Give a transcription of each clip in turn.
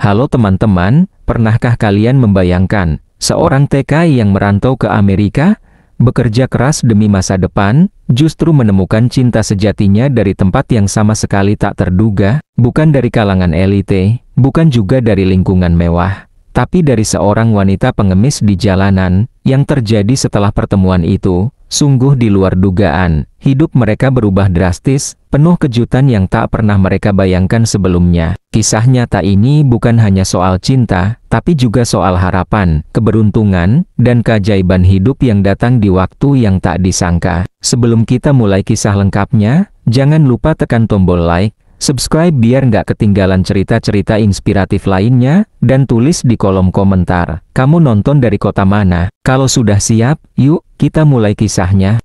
Halo teman-teman, pernahkah kalian membayangkan seorang TKI yang merantau ke Amerika, bekerja keras demi masa depan, justru menemukan cinta sejatinya dari tempat yang sama sekali tak terduga, bukan dari kalangan elite, bukan juga dari lingkungan mewah, tapi dari seorang wanita pengemis di jalanan. Yang terjadi setelah pertemuan itu sungguh di luar dugaan. Hidup mereka berubah drastis, penuh kejutan yang tak pernah mereka bayangkan sebelumnya. Kisah nyata ini bukan hanya soal cinta, tapi juga soal harapan, keberuntungan, dan keajaiban hidup yang datang di waktu yang tak disangka. Sebelum kita mulai kisah lengkapnya, jangan lupa tekan tombol like, subscribe biar nggak ketinggalan cerita-cerita inspiratif lainnya, dan tulis di kolom komentar, kamu nonton dari kota mana? Kalau sudah siap, yuk, kita mulai kisahnya.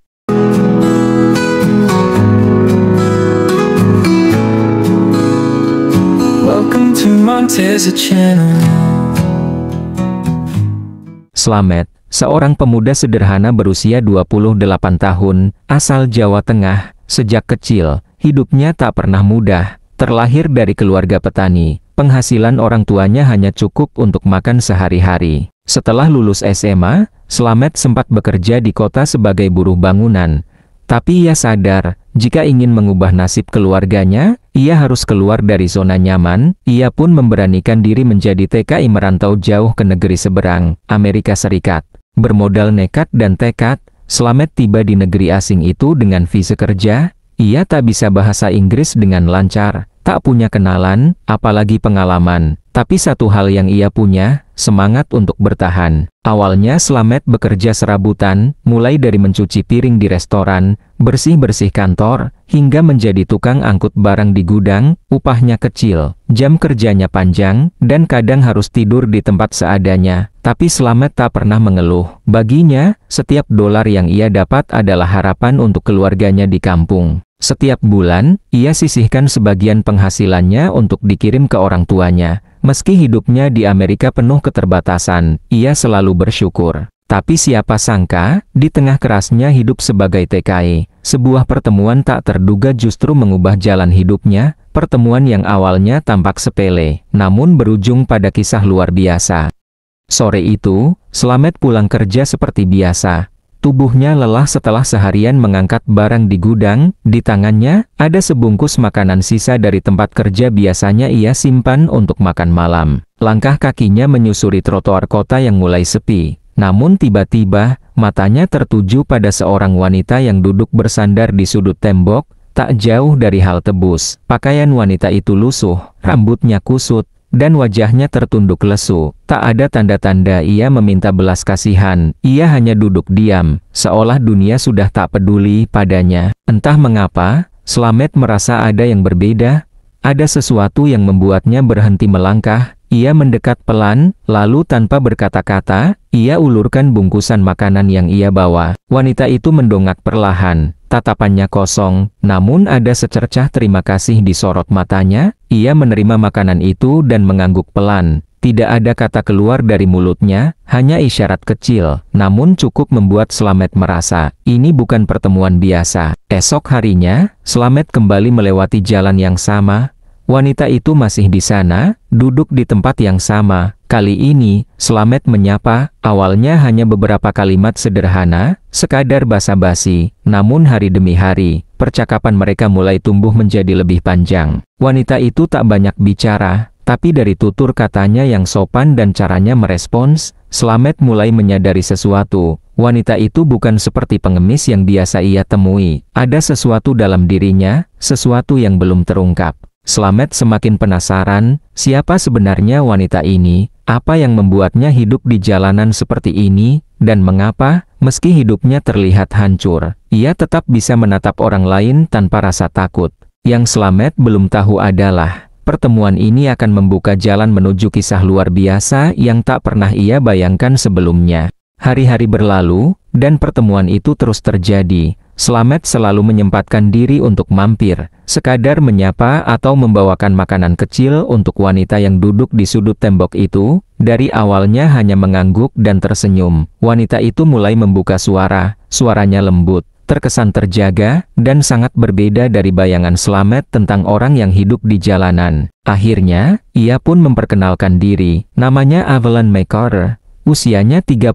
Welcome to Monteza Channel. Slamet, seorang pemuda sederhana berusia 28 tahun, asal Jawa Tengah. Sejak kecil, hidupnya tak pernah mudah. Terlahir dari keluarga petani, penghasilan orang tuanya hanya cukup untuk makan sehari-hari. Setelah lulus SMA, Slamet sempat bekerja di kota sebagai buruh bangunan. Tapi ia sadar, jika ingin mengubah nasib keluarganya, ia harus keluar dari zona nyaman. Ia pun memberanikan diri menjadi TKI merantau jauh ke negeri seberang, Amerika Serikat. Bermodal nekat dan tekad, Slamet tiba di negeri asing itu dengan visa kerja. Ia tak bisa bahasa Inggris dengan lancar, tak punya kenalan, apalagi pengalaman. Tapi satu hal yang ia punya, semangat untuk bertahan. Awalnya Slamet bekerja serabutan, mulai dari mencuci piring di restoran, bersih-bersih kantor, hingga menjadi tukang angkut barang di gudang. Upahnya kecil, jam kerjanya panjang, dan kadang harus tidur di tempat seadanya. Tapi Slamet tak pernah mengeluh. Baginya, setiap dolar yang ia dapat adalah harapan untuk keluarganya di kampung. Setiap bulan, ia sisihkan sebagian penghasilannya untuk dikirim ke orang tuanya. Meski hidupnya di Amerika penuh keterbatasan, ia selalu bersyukur. Tapi siapa sangka, di tengah kerasnya hidup sebagai TKI, sebuah pertemuan tak terduga justru mengubah jalan hidupnya. Pertemuan yang awalnya tampak sepele, namun berujung pada kisah luar biasa. Sore itu, Slamet pulang kerja seperti biasa. Tubuhnya lelah setelah seharian mengangkat barang di gudang. Di tangannya, ada sebungkus makanan sisa dari tempat kerja biasanya ia simpan untuk makan malam. Langkah kakinya menyusuri trotoar kota yang mulai sepi. Namun tiba-tiba, matanya tertuju pada seorang wanita yang duduk bersandar di sudut tembok, tak jauh dari halte bus. Pakaian wanita itu lusuh, rambutnya kusut, dan wajahnya tertunduk lesu. Tak ada tanda-tanda ia meminta belas kasihan. Ia hanya duduk diam, seolah dunia sudah tak peduli padanya. Entah mengapa, Slamet merasa ada yang berbeda. Ada sesuatu yang membuatnya berhenti melangkah. Ia mendekat pelan, lalu tanpa berkata-kata, ia ulurkan bungkusan makanan yang ia bawa. Wanita itu mendongak perlahan. Tatapannya kosong, namun ada secercah terima kasih di sorot matanya. Ia menerima makanan itu dan mengangguk pelan. Tidak ada kata keluar dari mulutnya, hanya isyarat kecil, namun cukup membuat Slamet merasa, ini bukan pertemuan biasa. Esok harinya, Slamet kembali melewati jalan yang sama. Wanita itu masih di sana, duduk di tempat yang sama. Kali ini, Slamet menyapa, awalnya hanya beberapa kalimat sederhana, sekadar basa-basi. Namun hari demi hari, percakapan mereka mulai tumbuh menjadi lebih panjang. Wanita itu tak banyak bicara, tapi dari tutur katanya yang sopan dan caranya merespons, Slamet mulai menyadari sesuatu. Wanita itu bukan seperti pengemis yang biasa ia temui. Ada sesuatu dalam dirinya, sesuatu yang belum terungkap. Slamet semakin penasaran, siapa sebenarnya wanita ini, apa yang membuatnya hidup di jalanan seperti ini, dan mengapa, meski hidupnya terlihat hancur, ia tetap bisa menatap orang lain tanpa rasa takut. Yang Slamet belum tahu adalah, pertemuan ini akan membuka jalan menuju kisah luar biasa yang tak pernah ia bayangkan sebelumnya. Hari-hari berlalu, dan pertemuan itu terus terjadi. Slamet selalu menyempatkan diri untuk mampir, sekadar menyapa atau membawakan makanan kecil untuk wanita yang duduk di sudut tembok itu. Dari awalnya hanya mengangguk dan tersenyum, wanita itu mulai membuka suara. Suaranya lembut, terkesan terjaga, dan sangat berbeda dari bayangan Slamet tentang orang yang hidup di jalanan. Akhirnya, ia pun memperkenalkan diri. Namanya Evelyn McCarter, usianya 31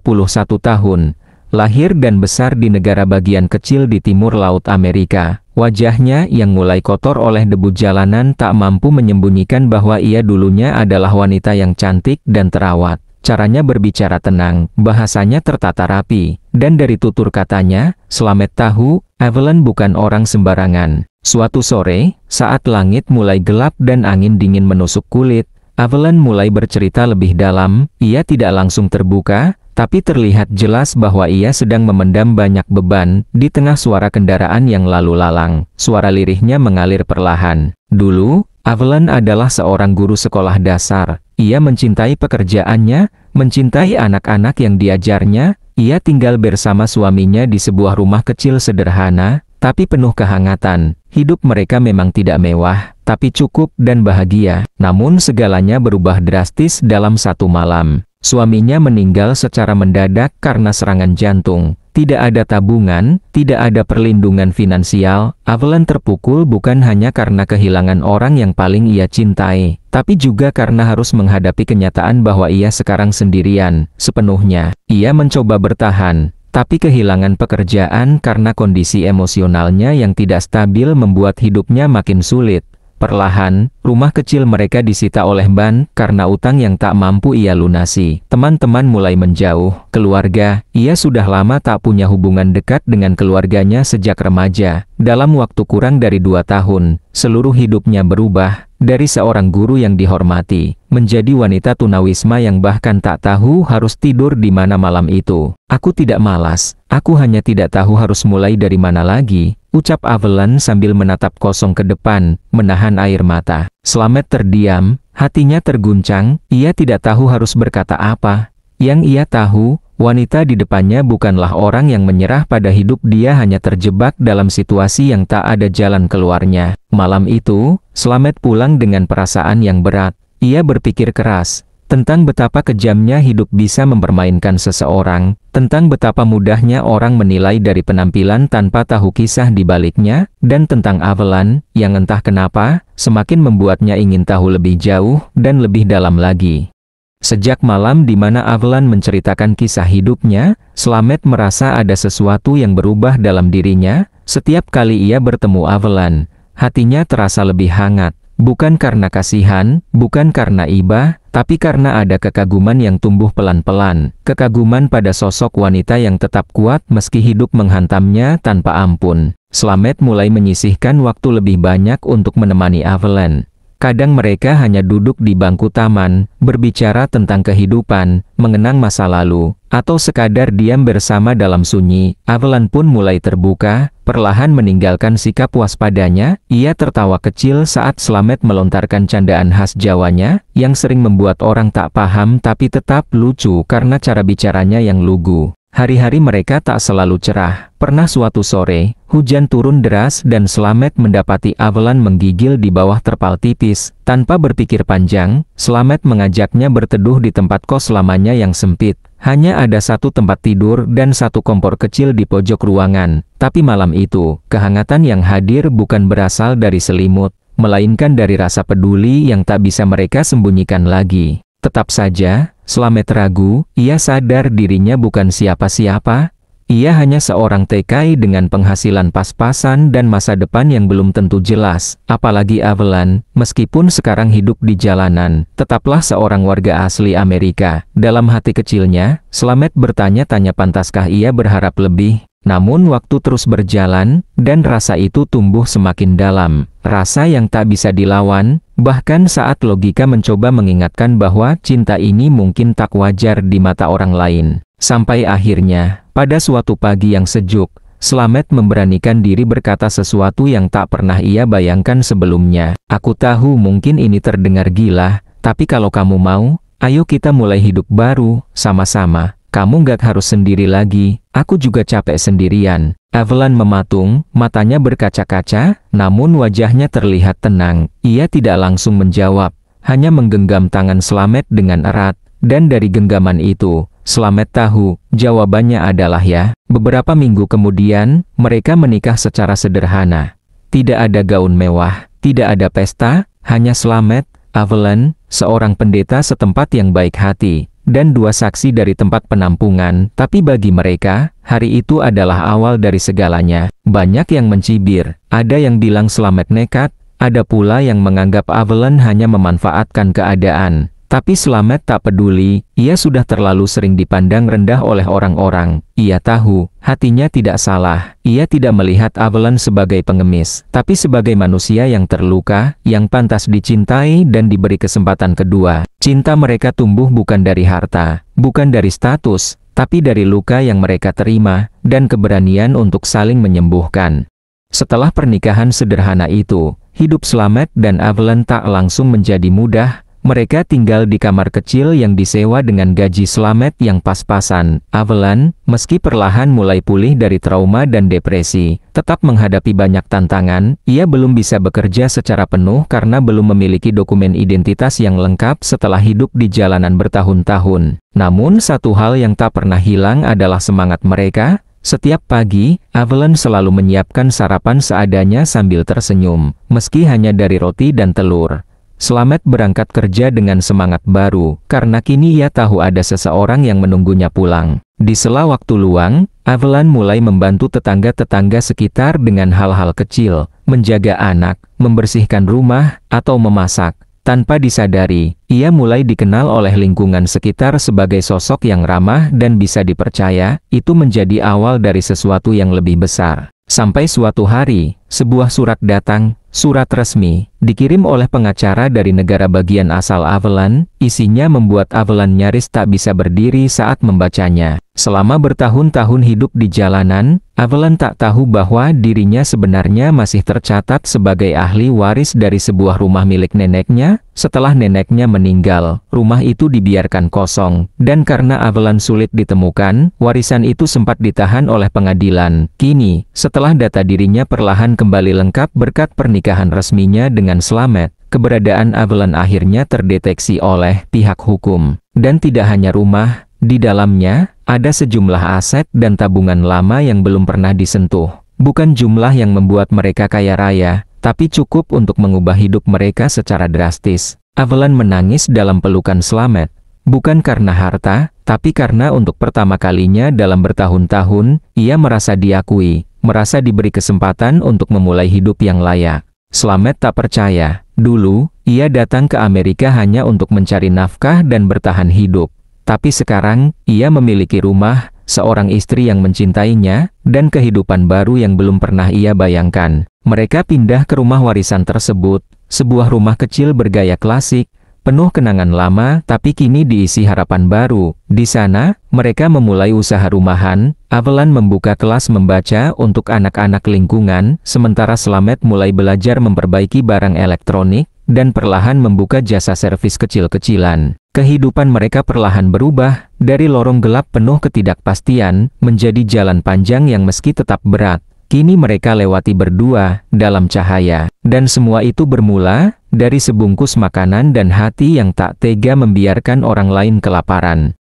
tahun, lahir dan besar di negara bagian kecil di timur laut Amerika. Wajahnya yang mulai kotor oleh debu jalanan tak mampu menyembunyikan bahwa ia dulunya adalah wanita yang cantik dan terawat. Caranya berbicara tenang, bahasanya tertata rapi, dan dari tutur katanya, Slamet tahu, Evelyn bukan orang sembarangan. Suatu sore, saat langit mulai gelap dan angin dingin menusuk kulit, Evelyn mulai bercerita lebih dalam. Ia tidak langsung terbuka, tapi terlihat jelas bahwa ia sedang memendam banyak beban. Di tengah suara kendaraan yang lalu lalang, suara lirihnya mengalir perlahan. Dulu, Evelyn adalah seorang guru sekolah dasar. Ia mencintai pekerjaannya, mencintai anak-anak yang diajarnya. Ia tinggal bersama suaminya di sebuah rumah kecil sederhana, tapi penuh kehangatan. Hidup mereka memang tidak mewah, tapi cukup dan bahagia. Namun segalanya berubah drastis dalam satu malam. Suaminya meninggal secara mendadak karena serangan jantung. Tidak ada tabungan, tidak ada perlindungan finansial. Evelyn terpukul bukan hanya karena kehilangan orang yang paling ia cintai, tapi juga karena harus menghadapi kenyataan bahwa ia sekarang sendirian, sepenuhnya. Ia mencoba bertahan, tapi kehilangan pekerjaan karena kondisi emosionalnya yang tidak stabil membuat hidupnya makin sulit. Perlahan, rumah kecil mereka disita oleh ban karena utang yang tak mampu ia lunasi. Teman-teman mulai menjauh. Keluarga, ia sudah lama tak punya hubungan dekat dengan keluarganya sejak remaja. Dalam waktu kurang dari 2 tahun, seluruh hidupnya berubah. Dari seorang guru yang dihormati, menjadi wanita tunawisma yang bahkan tak tahu harus tidur di mana malam itu. Aku tidak malas, aku hanya tidak tahu harus mulai dari mana lagi, ucap Evelyn sambil menatap kosong ke depan, menahan air mata. Slamet terdiam, hatinya terguncang, ia tidak tahu harus berkata apa. Yang ia tahu, wanita di depannya bukanlah orang yang menyerah pada hidup, dia hanya terjebak dalam situasi yang tak ada jalan keluarnya. Malam itu, Slamet pulang dengan perasaan yang berat. Ia berpikir keras tentang betapa kejamnya hidup bisa mempermainkan seseorang, tentang betapa mudahnya orang menilai dari penampilan tanpa tahu kisah di baliknya, dan tentang Evelyn, yang entah kenapa, semakin membuatnya ingin tahu lebih jauh, dan lebih dalam lagi. Sejak malam di mana Evelyn menceritakan kisah hidupnya, Slamet merasa ada sesuatu yang berubah dalam dirinya. Setiap kali ia bertemu Evelyn, hatinya terasa lebih hangat. Bukan karena kasihan, bukan karena iba, tapi karena ada kekaguman yang tumbuh pelan-pelan. Kekaguman pada sosok wanita yang tetap kuat meski hidup menghantamnya tanpa ampun. Slamet mulai menyisihkan waktu lebih banyak untuk menemani Evelyn. Kadang mereka hanya duduk di bangku taman, berbicara tentang kehidupan, mengenang masa lalu, atau sekadar diam bersama dalam sunyi. Evelyn pun mulai terbuka, perlahan meninggalkan sikap waspadanya. Ia tertawa kecil saat Slamet melontarkan candaan khas Jawanya, yang sering membuat orang tak paham tapi tetap lucu karena cara bicaranya yang lugu. Hari-hari mereka tak selalu cerah. Pernah suatu sore, hujan turun deras dan Slamet mendapati Evelyn menggigil di bawah terpal tipis. Tanpa berpikir panjang, Slamet mengajaknya berteduh di tempat kos lamanya yang sempit. Hanya ada satu tempat tidur dan satu kompor kecil di pojok ruangan. Tapi malam itu, kehangatan yang hadir bukan berasal dari selimut, melainkan dari rasa peduli yang tak bisa mereka sembunyikan lagi. Tetap saja, Slamet ragu. Ia sadar dirinya bukan siapa-siapa. Ia hanya seorang TKI dengan penghasilan pas-pasan dan masa depan yang belum tentu jelas. Apalagi Evelyn, meskipun sekarang hidup di jalanan, tetaplah seorang warga asli Amerika. Dalam hati kecilnya, Slamet bertanya-tanya pantaskah ia berharap lebih. Namun waktu terus berjalan, dan rasa itu tumbuh semakin dalam. Rasa yang tak bisa dilawan, bahkan saat logika mencoba mengingatkan bahwa cinta ini mungkin tak wajar di mata orang lain. Sampai akhirnya, pada suatu pagi yang sejuk, Slamet memberanikan diri berkata sesuatu yang tak pernah ia bayangkan sebelumnya. Aku tahu mungkin ini terdengar gila, tapi kalau kamu mau, ayo kita mulai hidup baru, sama-sama. Kamu gak harus sendiri lagi, aku juga capek sendirian. Evelyn mematung, matanya berkaca-kaca, namun wajahnya terlihat tenang. Ia tidak langsung menjawab, hanya menggenggam tangan Slamet dengan erat. Dan dari genggaman itu, Slamet tahu, jawabannya adalah ya. Beberapa minggu kemudian, mereka menikah secara sederhana. Tidak ada gaun mewah, tidak ada pesta, hanya Slamet, Evelyn, seorang pendeta setempat yang baik hati, dan 2 saksi dari tempat penampungan. Tapi bagi mereka, hari itu adalah awal dari segalanya. Banyak yang mencibir, ada yang bilang Slamet nekat, ada pula yang menganggap Evelyn hanya memanfaatkan keadaan. Tapi Slamet tak peduli, ia sudah terlalu sering dipandang rendah oleh orang-orang. Ia tahu, hatinya tidak salah. Ia tidak melihat Evelyn sebagai pengemis, tapi sebagai manusia yang terluka, yang pantas dicintai dan diberi kesempatan kedua. Cinta mereka tumbuh bukan dari harta, bukan dari status, tapi dari luka yang mereka terima, dan keberanian untuk saling menyembuhkan. Setelah pernikahan sederhana itu, hidup Slamet dan Evelyn tak langsung menjadi mudah. Mereka tinggal di kamar kecil yang disewa dengan gaji Slamet yang pas-pasan. Evelyn, meski perlahan mulai pulih dari trauma dan depresi, tetap menghadapi banyak tantangan. Ia belum bisa bekerja secara penuh karena belum memiliki dokumen identitas yang lengkap setelah hidup di jalanan bertahun-tahun. Namun satu hal yang tak pernah hilang adalah semangat mereka. Setiap pagi, Evelyn selalu menyiapkan sarapan seadanya sambil tersenyum, meski hanya dari roti dan telur. Slamet berangkat kerja dengan semangat baru, karena kini ia tahu ada seseorang yang menunggunya pulang. Di sela waktu luang, Evelyn mulai membantu tetangga-tetangga sekitar dengan hal-hal kecil, menjaga anak, membersihkan rumah, atau memasak. Tanpa disadari, ia mulai dikenal oleh lingkungan sekitar sebagai sosok yang ramah dan bisa dipercaya. Itu menjadi awal dari sesuatu yang lebih besar. Sampai suatu hari, sebuah surat datang, surat resmi, dikirim oleh pengacara dari negara bagian asal Evelyn. Isinya membuat Evelyn nyaris tak bisa berdiri saat membacanya. Selama bertahun-tahun hidup di jalanan, Evelyn tak tahu bahwa dirinya sebenarnya masih tercatat sebagai ahli waris dari sebuah rumah milik neneknya. Setelah neneknya meninggal, rumah itu dibiarkan kosong, dan karena Evelyn sulit ditemukan, warisan itu sempat ditahan oleh pengadilan. Kini, setelah data dirinya perlahan kembali lengkap berkat pernikahan resminya dengan Slamet, keberadaan Evelyn akhirnya terdeteksi oleh pihak hukum. Dan tidak hanya rumah, di dalamnya ada sejumlah aset dan tabungan lama yang belum pernah disentuh. Bukan jumlah yang membuat mereka kaya raya, tapi cukup untuk mengubah hidup mereka secara drastis. Evelyn menangis dalam pelukan Slamet, bukan karena harta, tapi karena untuk pertama kalinya dalam bertahun-tahun, ia merasa diakui, merasa diberi kesempatan untuk memulai hidup yang layak. Slamet tak percaya. Dulu, ia datang ke Amerika hanya untuk mencari nafkah dan bertahan hidup. Tapi sekarang, ia memiliki rumah, seorang istri yang mencintainya, dan kehidupan baru yang belum pernah ia bayangkan. Mereka pindah ke rumah warisan tersebut, sebuah rumah kecil bergaya klasik, penuh kenangan lama, tapi kini diisi harapan baru. Di sana, mereka memulai usaha rumahan. Evelyn membuka kelas membaca untuk anak-anak lingkungan, sementara Slamet mulai belajar memperbaiki barang elektronik, dan perlahan membuka jasa servis kecil-kecilan. Kehidupan mereka perlahan berubah, dari lorong gelap penuh ketidakpastian, menjadi jalan panjang yang meski tetap berat. Kini mereka lewati berdua, dalam cahaya. Dan semua itu bermula dari sebungkus makanan dan hati yang tak tega membiarkan orang lain kelaparan.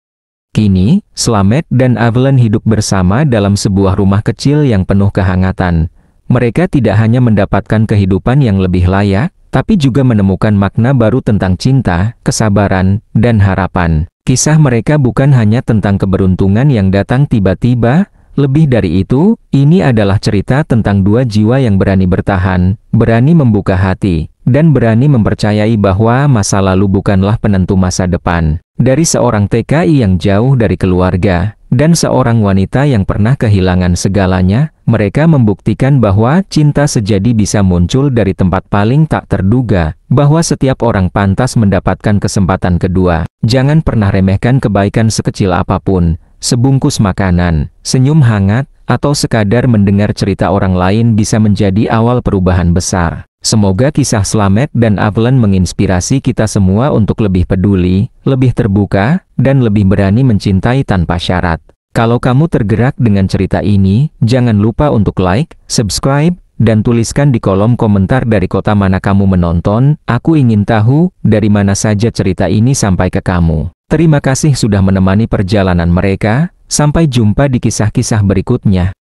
Kini, Slamet dan Evelyn hidup bersama dalam sebuah rumah kecil yang penuh kehangatan. Mereka tidak hanya mendapatkan kehidupan yang lebih layak, tapi juga menemukan makna baru tentang cinta, kesabaran, dan harapan. Kisah mereka bukan hanya tentang keberuntungan yang datang tiba-tiba. Lebih dari itu, ini adalah cerita tentang dua jiwa yang berani bertahan, berani membuka hati, dan berani mempercayai bahwa masa lalu bukanlah penentu masa depan. Dari seorang TKI yang jauh dari keluarga, dan seorang wanita yang pernah kehilangan segalanya, mereka membuktikan bahwa cinta sejati bisa muncul dari tempat paling tak terduga, bahwa setiap orang pantas mendapatkan kesempatan kedua. Jangan pernah remehkan kebaikan sekecil apapun. Sebungkus makanan, senyum hangat, atau sekadar mendengar cerita orang lain bisa menjadi awal perubahan besar. Semoga kisah Slamet dan Evelyn menginspirasi kita semua untuk lebih peduli, lebih terbuka, dan lebih berani mencintai tanpa syarat. Kalau kamu tergerak dengan cerita ini, jangan lupa untuk like, subscribe, dan tuliskan di kolom komentar dari kota mana kamu menonton. Aku ingin tahu, dari mana saja cerita ini sampai ke kamu. Terima kasih sudah menemani perjalanan mereka. Sampai jumpa di kisah-kisah berikutnya.